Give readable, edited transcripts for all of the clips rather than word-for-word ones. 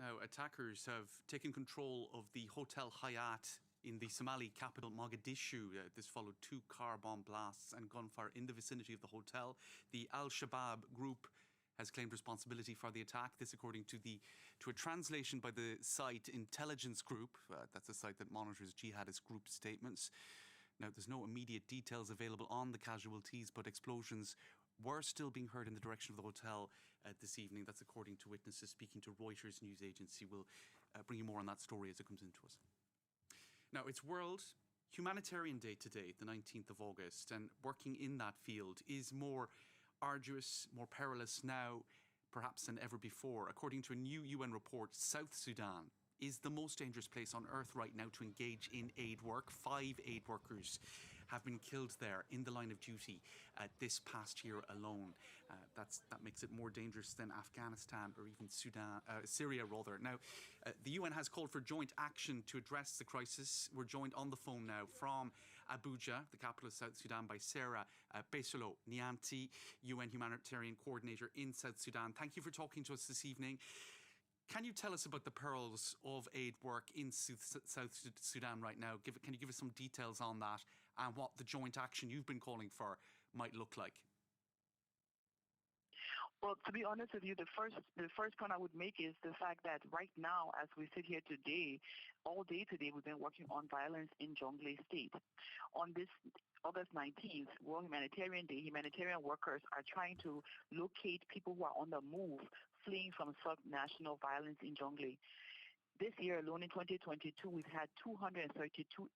Now, attackers have taken control of the Hotel Hayat in the Somali capital, Mogadishu. This followed 2 car bomb blasts and gunfire in the vicinity of the hotel. The Al-Shabaab group has claimed responsibility for the attack. This, according to a translation by the site Intelligence Group. That's a site that monitors jihadist group statements. Now, there's no immediate details available on the casualties, but explosions were still being heard in the direction of the hotel this evening. That's according to witnesses speaking to Reuters news agency. We'll bring you more on that story as it comes into us. Now, it's World Humanitarian Day today, the 19th of August, and working in that field is more arduous, more perilous now, perhaps than ever before. According to a new UN report, South Sudan is the most dangerous place on earth right now to engage in aid work. 5 aid workers have been killed there in the line of duty this past year alone. That makes it more dangerous than Afghanistan or even Syria rather. Now, the UN has called for joint action to address the crisis. We're joined on the phone now from Abuja, the capital of South Sudan, by Sarah Besolo Nyanti, UN Humanitarian Coordinator in South Sudan. Thank you for talking to us this evening. Can you tell us about the perils of aid work in South Sudan right now? Can you give us some details on that and what the joint action you've been calling for might look like? Well, to be honest with you, the first point I would make is the fact that right now, as we sit here today, all day today, we've been working on violence in Jonglei State. On this August 19th, World Humanitarian Day, humanitarian workers are trying to locate people who are on the move, fleeing from subnational violence in Jonglei. This year alone, in 2022, we've had 232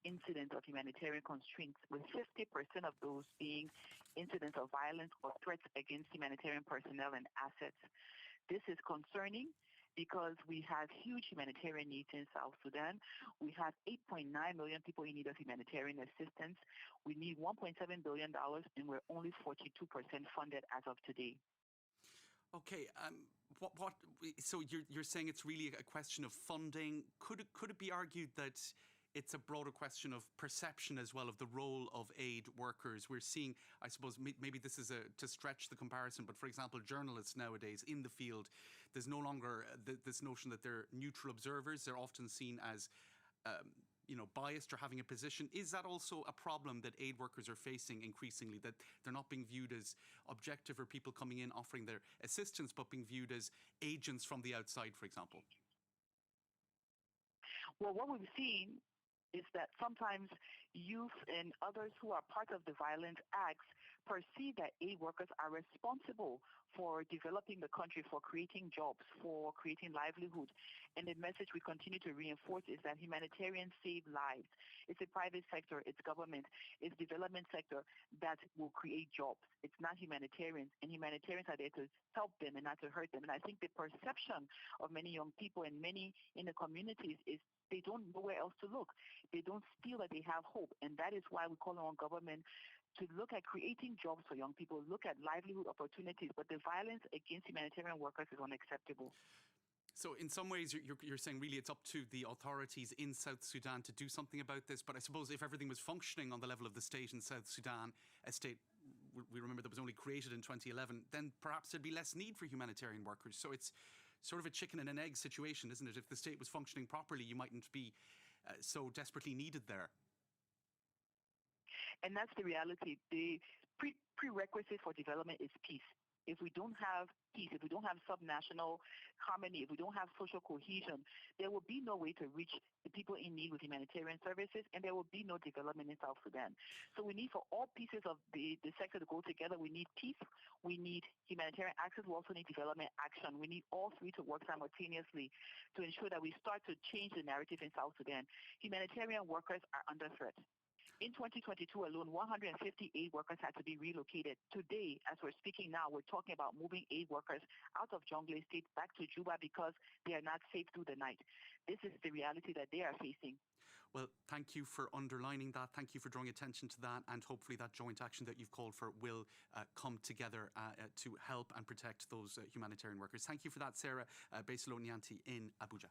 incidents of humanitarian constraints, with 50% of those being incidents of violence or threats against humanitarian personnel and assets. This is concerning because we have huge humanitarian needs in South Sudan. We have 8.9 million people in need of humanitarian assistance. We need $1.7 billion, and we're only 42% funded as of today. Okay, so you're saying it's really a question of funding. Could it be argued that it's a broader question of perception as well of the role of aid workers? We're seeing, I suppose, maybe this is to stretch the comparison, but for example, journalists nowadays in the field, there's no longer this notion that they're neutral observers. They're often seen as biased or having a position. Is that also a problem that aid workers are facing increasingly, that they're not being viewed as objective or people coming in offering their assistance, but being viewed as agents from the outside, for example? Well, what we've seen is that sometimes youth and others who are part of the violent acts perceive that aid workers are responsible for developing the country, for creating jobs, for creating livelihood. And the message we continue to reinforce is that humanitarians save lives. It's the private sector, it's government, it's development sector that will create jobs. It's not humanitarians. And humanitarians are there to help them and not to hurt them. And I think the perception of many young people and many in the communities is they don't know where else to look. They don't feel that they have hope. And that is why we call on government to look at creating jobs for young people, look at livelihood opportunities. But the violence against humanitarian workers is unacceptable. So in some ways, you're saying really it's up to the authorities in South Sudan to do something about this. But I suppose if everything was functioning on the level of the state in South Sudan, a state we remember that was only created in 2011, then perhaps there'd be less need for humanitarian workers. So it's sort of a chicken and an egg situation, isn't it? If the state was functioning properly, you mightn't be so desperately needed there. And that's the reality. The prerequisite for development is peace. If we don't have peace, if we don't have subnational harmony, if we don't have social cohesion, there will be no way to reach the people in need with humanitarian services, and there will be no development in South Sudan. So we need for all pieces of the sector to go together. We need peace, we need humanitarian access, we also need development action. We need all three to work simultaneously to ensure that we start to change the narrative in South Sudan. Humanitarian workers are under threat. In 2022 alone, 150 aid workers had to be relocated. Today, as we're speaking now, we're talking about moving aid workers out of Jonglei State back to Juba because they are not safe through the night. This is the reality that they are facing. Well, thank you for underlining that. Thank you for drawing attention to that. And hopefully that joint action that you've called for will come together to help and protect those humanitarian workers. Thank you for that, Sarah Besolo Nyanti in Abuja.